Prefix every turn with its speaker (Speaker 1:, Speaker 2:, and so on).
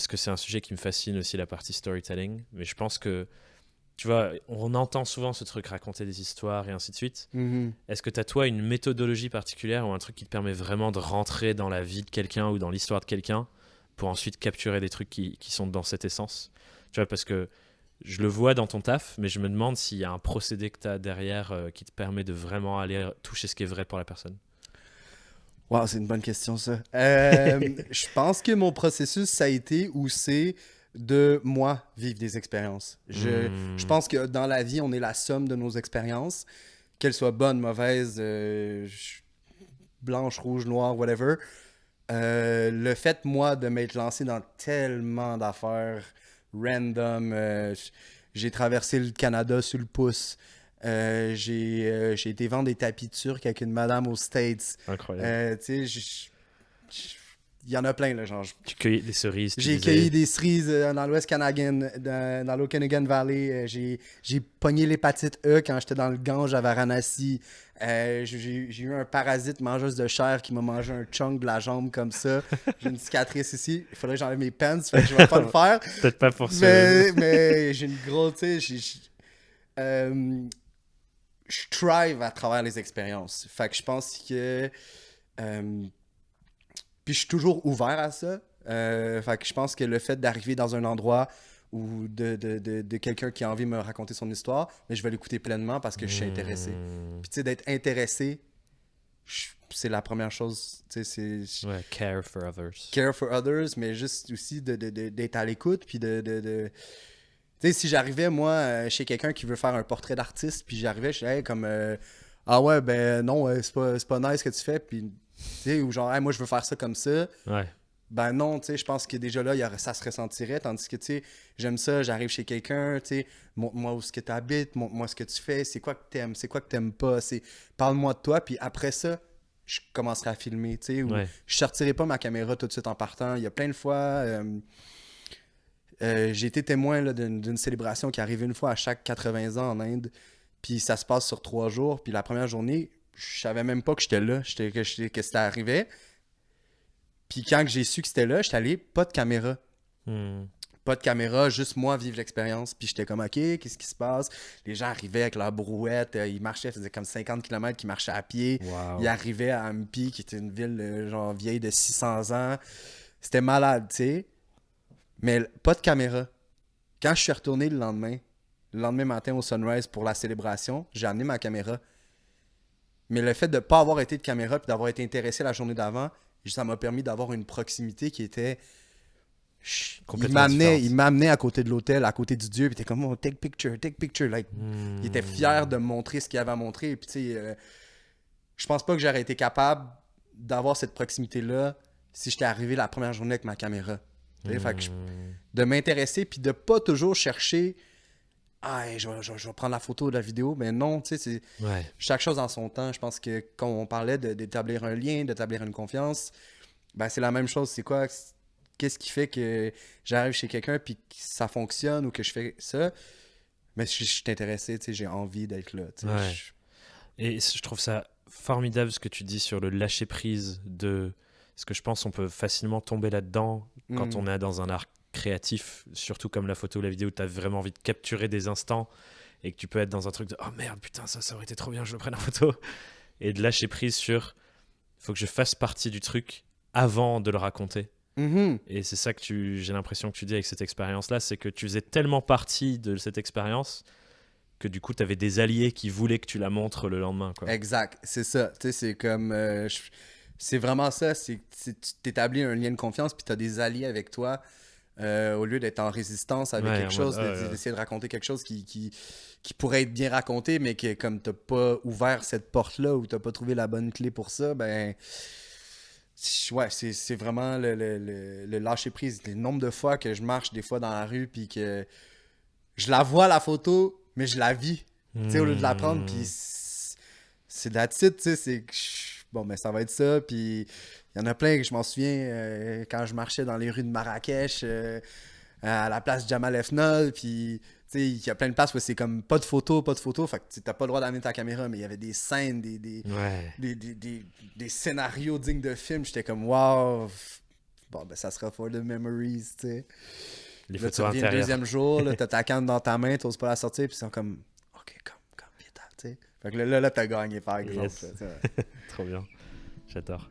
Speaker 1: parce que c'est un sujet qui me fascine aussi, la partie storytelling. Mais je pense que, tu vois, on entend souvent ce truc, raconter des histoires et ainsi de suite.
Speaker 2: Mhm.
Speaker 1: Est-ce que tu as, toi, une méthodologie particulière ou un truc qui te permet vraiment de rentrer dans la vie de quelqu'un ou dans l'histoire de quelqu'un pour ensuite capturer des trucs qui sont dans cette essence? Tu vois, parce que je le vois dans ton taf, mais je me demande s'il y a un procédé que tu as derrière qui te permet de vraiment aller toucher ce qui est vrai pour la personne.
Speaker 2: Wow, c'est une bonne question, ça. Je pense que mon processus, ça a été ou c'est de moi vivre des expériences. Je
Speaker 1: Hmm.
Speaker 2: pense que dans la vie, on est la somme de nos expériences, qu'elles soient bonnes, mauvaises, blanches, rouges, noires, whatever. Le fait, moi, de m'être lancé dans tellement d'affaires random, j'ai traversé le Canada sur le pouce. J'ai été vendre des tapis turcs avec une madame aux States.
Speaker 1: Incroyable.
Speaker 2: Tu sais, il y en a plein, là, genre.
Speaker 1: Tu cueillis des cerises, tu
Speaker 2: J'ai cueilli
Speaker 1: disais.
Speaker 2: des cerises dans l'Ouest Canadian, dans l'Okanagan Valley. J'ai pogné l'hépatite E quand j'étais dans le Gange à Varanasi. J'ai eu un parasite mangeuse de chair qui m'a mangé un chunk de la jambe comme ça. J'ai une cicatrice ici. Il faudrait que j'enlève mes pants, fait que je vais pas le faire.
Speaker 1: Peut-être pas pour ce.
Speaker 2: Mais j'ai une grosse, tu sais, je thrive à travers les expériences. Fait que je pense que euh, puis je suis toujours ouvert à ça. Fait que je pense que le fait d'arriver dans un endroit ou de quelqu'un qui a envie de me raconter son histoire, mais je vais l'écouter pleinement parce que je suis intéressé.
Speaker 1: Hmm.
Speaker 2: Puis tu sais, d'être intéressé, c'est la première chose. Tu sais, c'est
Speaker 1: Ouais, care for others.
Speaker 2: care for others, mais juste aussi d'être à l'écoute. Puis tu sais, si j'arrivais, moi, chez quelqu'un qui veut faire un portrait d'artiste, puis j'arrivais, je disais, hey, comme, ah ouais, ben non, c'est pas nice ce que tu fais, puis, tu sais, ou genre, hey, moi, je veux faire ça comme ça.
Speaker 1: Ouais.
Speaker 2: Ben non, tu sais, je pense que déjà là, ça se ressentirait, tandis que, tu sais, j'aime ça, j'arrive chez quelqu'un, tu sais, montre-moi où est-ce que tu habites, montre-moi ce que tu fais, c'est quoi que t'aimes pas, parle-moi de toi, puis après ça, je commencerai à filmer, tu sais, ou
Speaker 1: Ouais.
Speaker 2: je sortirai pas ma caméra tout de suite en partant. Il y a plein de fois, j'ai été témoin là, d'une célébration qui arrive une fois à chaque 80 ans en Inde, puis ça se passe sur 3 jours, puis la première journée, je savais même pas que j'étais là, que c'était arrivé. Puis quand j'ai su que c'était là, j'étais allé, pas de caméra.
Speaker 1: Hmm.
Speaker 2: Pas de caméra, juste moi vivre l'expérience. Puis j'étais comme, OK, qu'est-ce qui se passe? Les gens arrivaient avec leur brouette, ils marchaient, ils faisaient comme 50 km qu'ils marchaient à pied. Ils
Speaker 1: Wow.
Speaker 2: arrivaient à Hampi, qui était une ville genre vieille de 600 ans. C'était malade, tu sais. Mais pas de caméra. Quand je suis retourné le lendemain matin au sunrise pour la célébration, j'ai amené ma caméra. Mais le fait de ne pas avoir été de caméra puis d'avoir été intéressé la journée d'avant, ça m'a permis d'avoir une proximité qui était.
Speaker 1: Complètement différente.
Speaker 2: Il m'amenait à côté de l'hôtel, à côté du Dieu, puis il était comme, oh, take picture, take picture. Like, il était fier de me montrer ce qu'il avait à montrer. Puis tu sais, je pense pas que j'aurais été capable d'avoir cette proximité-là si j'étais arrivé la première journée avec ma caméra. Tu sais, fait que
Speaker 1: Hmm.
Speaker 2: de m'intéresser, puis de pas toujours chercher, ah, hey, je vais prendre la photo de la vidéo. Mais non, tu sais, c'est
Speaker 1: Ouais.
Speaker 2: chaque chose en son temps. Je pense que quand on parlait d'établir un lien, d'établir une confiance, ben c'est la même chose. C'est quoi? Qu'est-ce qui fait que j'arrive chez quelqu'un puis que ça fonctionne ou que je fais ça? Mais je suis intéressé, tu sais, j'ai envie d'être là. Tu sais,
Speaker 1: Ouais. Et je trouve ça formidable ce que tu dis sur le lâcher prise de. Parce que je pense qu'on peut facilement tomber là-dedans quand on est dans un art créatif, surtout comme la photo ou la vidéo, où tu as vraiment envie de capturer des instants et que tu peux être dans un truc de oh merde, putain, ça aurait été trop bien, je le prenne en photo. Et de lâcher prise sur faut que je fasse partie du truc avant de le raconter.
Speaker 2: Mhm.
Speaker 1: Et c'est ça que j'ai l'impression que tu dis avec cette expérience-là, c'est que tu faisais tellement partie de cette expérience que du coup, tu avais des alliés qui voulaient que tu la montres le lendemain, quoi.
Speaker 2: Exact, c'est ça. Tu sais, c'est comme. C'est vraiment ça. Tu t'établis un lien de confiance puis tu as des alliés avec toi au lieu d'être en résistance avec
Speaker 1: Ouais,
Speaker 2: quelque
Speaker 1: en mode,
Speaker 2: chose,
Speaker 1: oh là là.
Speaker 2: d'essayer de raconter quelque chose qui pourrait être bien raconté, mais que comme t'as pas ouvert cette porte-là ou t'as pas trouvé la bonne clé pour ça, ben. Ouais, c'est vraiment le lâcher prise. Le nombre de fois que je marche des fois dans la rue puis que je la vois la photo, mais je la vis. Tu sais, au lieu de la prendre, puis
Speaker 1: Hmm.
Speaker 2: c'est that's it, tu sais, c'est que bon, ben ça va être ça, puis il y en a plein que je m'en souviens quand je marchais dans les rues de Marrakech, à la place Jamal Efnol, puis tu sais, il y a plein de places où c'est comme pas de photos, fait que tu sais, t'as pas le droit d'amener ta caméra, mais il y avait des scènes,
Speaker 1: Ouais.
Speaker 2: des scénarios dignes de film, j'étais comme wow, Bon, ben, ça sera for the memories, tu sais.
Speaker 1: Les
Speaker 2: Là, tu
Speaker 1: photos
Speaker 2: reviens le
Speaker 1: intérieures.
Speaker 2: deuxième jour, là, t'as ta canne dans ta main, t'oses pas la sortir, puis ils sont comme, OK, comme, viens, tu sais. Fait que là, t'as gagné, par exemple.
Speaker 1: Yes.
Speaker 2: là, tu sais.
Speaker 1: Trop bien. J'adore.